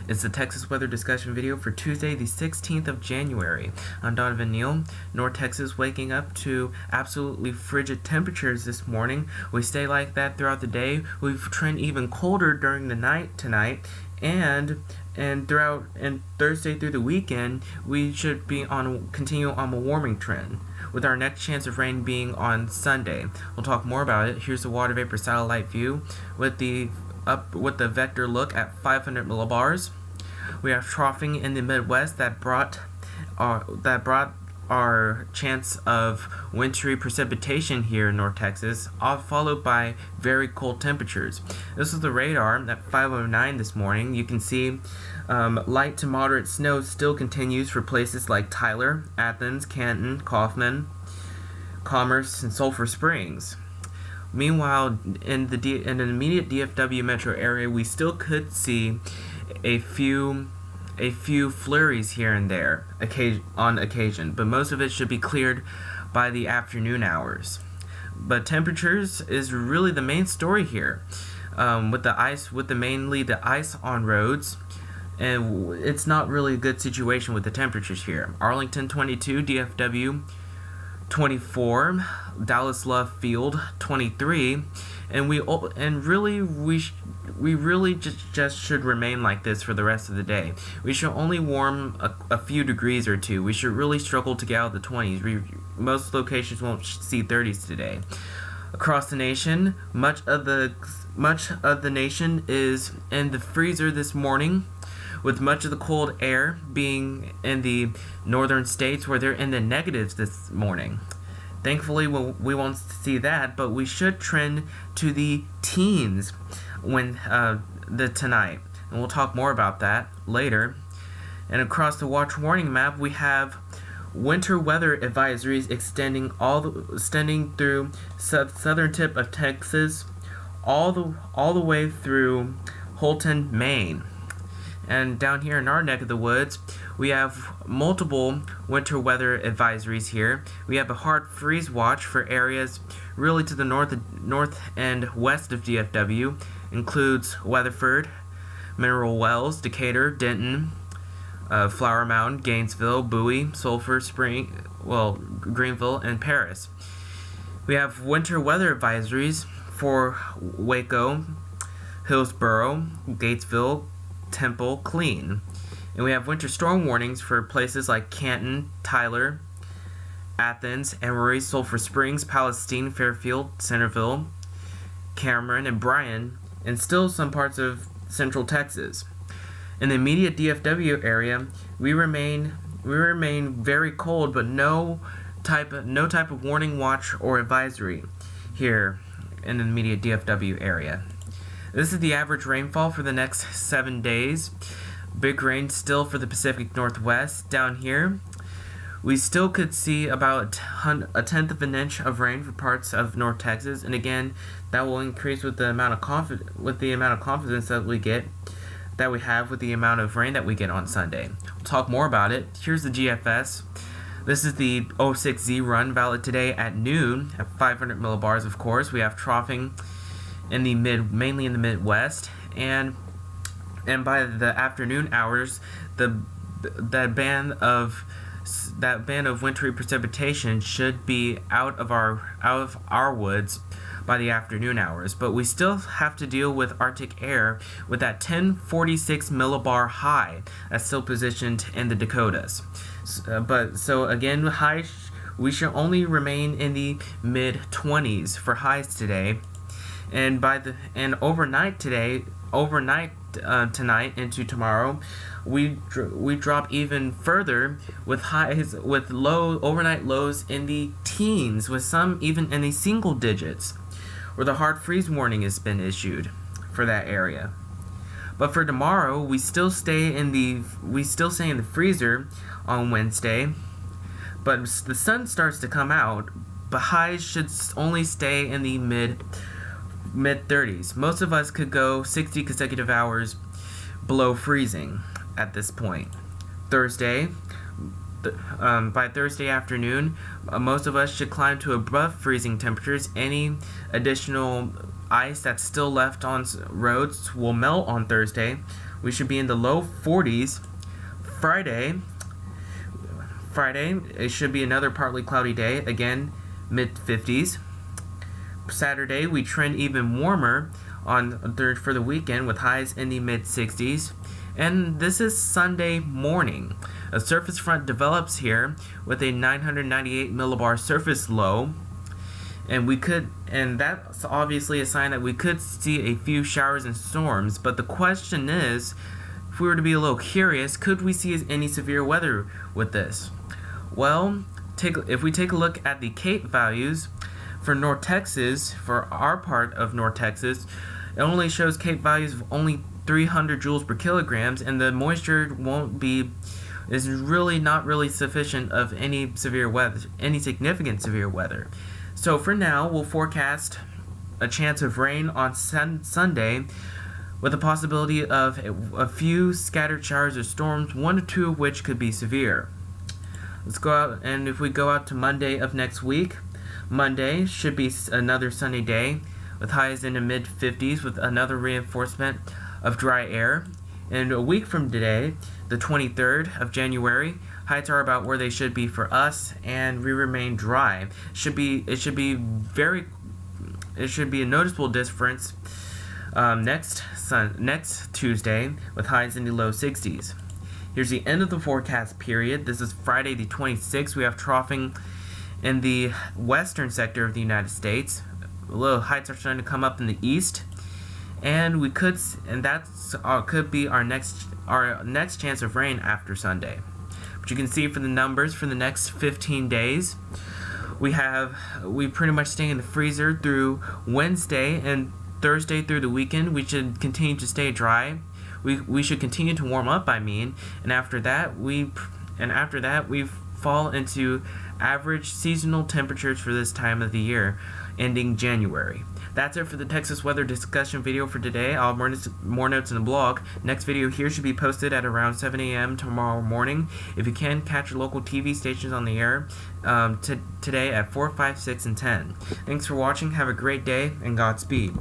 It's the Texas weather discussion video for Tuesday, the 16th of January. I'm Donovan Neal. North Texas waking up to absolutely frigid temperatures this morning. We stay like that throughout the day. We've trend even colder during the night tonight, and Thursday through the weekend, we should be continue on a warming trend, with our next chance of rain being on Sunday. We'll talk more about it. Here's the water vapor satellite view with the vector look at 500 millibars. We have troughing in the Midwest that brought our chance of wintry precipitation here in North Texas, followed by very cold temperatures. This is the radar at 5:09 this morning. You can see light to moderate snow still continues for places like Tyler, Athens, Canton, Kaufman, Commerce, and Sulphur Springs. Meanwhile, in the immediate DFW metro area, we still could see a few flurries here and there on occasion, but most of it should be cleared by the afternoon hours. But temperatures is really the main story here, mainly the ice on roads, and it's not really a good situation with the temperatures here. Arlington 22, DFW 24, Dallas Love Field 23, and we really just should remain like this for the rest of the day. We should only warm a few degrees or two. We should really struggle to get out of the 20s. Most locations won't see 30s today. Across the nation, much of the nation is in the freezer this morning, with much of the cold air being in the northern states where they're in the negatives this morning. Thankfully, we won't see that, but we should trend to the teens tonight, and we'll talk more about that later. And across the watch warning map, we have winter weather advisories extending through southern tip of Texas, all the way through Holton, Maine. And down here in our neck of the woods, we have multiple winter weather advisories here. We have a hard freeze watch for areas really to the north and west of DFW. Includes Weatherford, Mineral Wells, Decatur, Denton, Flower Mound, Gainesville, Bowie, Sulphur Spring, Greenville, and Paris. We have winter weather advisories for Waco, Hillsboro, Gatesville, Temple, Killeen. And we have winter storm warnings for places like Canton, Tyler, Athens, Emory, Sulphur Springs, Palestine, Fairfield, Centerville, Cameron, and Bryan, and still some parts of central Texas. In the immediate DFW area, we remain very cold, but no type of warning, watch, or advisory here in the immediate DFW area. This is the average rainfall for the next 7 days. Big rain still for the Pacific Northwest. Down here, we still could see about a tenth of an inch of rain for parts of North Texas, and again, that will increase with the amount of confidence that we have with the amount of rain that we get on Sunday. We'll talk more about it. Here's the GFS. This is the 06Z run, valid today at noon at 500 millibars. Of course, we have troughing in the mainly in the Midwest, and by the afternoon hours, that band of wintry precipitation should be out of our woods by the afternoon hours. But we still have to deal with Arctic air with that 1046 millibar high that's still positioned in the Dakotas. So again, we should only remain in the mid-20s for highs today. And overnight tonight into tomorrow, we drop even further with overnight lows in the teens, with some even in the single digits, where the hard freeze warning has been issued for that area. But for tomorrow, we still stay in the freezer on Wednesday, but the sun starts to come out, but highs should only stay in the mid-30s. Most of us could go 60 consecutive hours below freezing at this point. Thursday, by Thursday afternoon, most of us should climb to above freezing temperatures. Any additional ice that's still left on roads will melt on Thursday, we should be in the low 40s. Friday, it should be another partly cloudy day, again mid 50s. Saturday, we trend even warmer for the weekend with highs in the mid 60s. And this is Sunday morning. A surface front develops here with a 998 millibar surface low, and that's obviously a sign that we could see a few showers and storms. But the question is, if we were to be a little curious, could we see any severe weather with this? Well, if we take a look at the CAPE values for North Texas, for our part of North Texas, it only shows CAPE values of only 300 joules per kilograms, and the moisture is really not really sufficient of any significant severe weather. So for now, we'll forecast a chance of rain on Sunday, with a possibility of a few scattered showers or storms, 1 to 2 of which could be severe. Let's go out, and if we go out to Monday of next week, Monday should be another sunny day with highs in the mid 50s with another reinforcement of dry air. And a week from today, the 23rd of January, heights are about where they should be for us, and we remain dry. It should be a noticeable difference next Tuesday with highs in the low 60s. Here's the end of the forecast period. This is Friday the 26th. We have troughing in the western sector of the United States. Little heights are starting to come up in the east, and that could be our next chance of rain after Sunday. But you can see for the numbers for the next 15 days, we pretty much stay in the freezer through Wednesday, and Thursday through the weekend we should continue to stay dry. We should continue to warm up, and after that we fall into average seasonal temperatures for this time of the year, ending January. That's it for the Texas weather discussion video for today. I'll have more notes in the blog. Next video here should be posted at around 7 a.m. tomorrow morning. If you can, catch your local TV stations on the air today at 4, 5, 6, and 10. Thanks for watching. Have a great day, and Godspeed.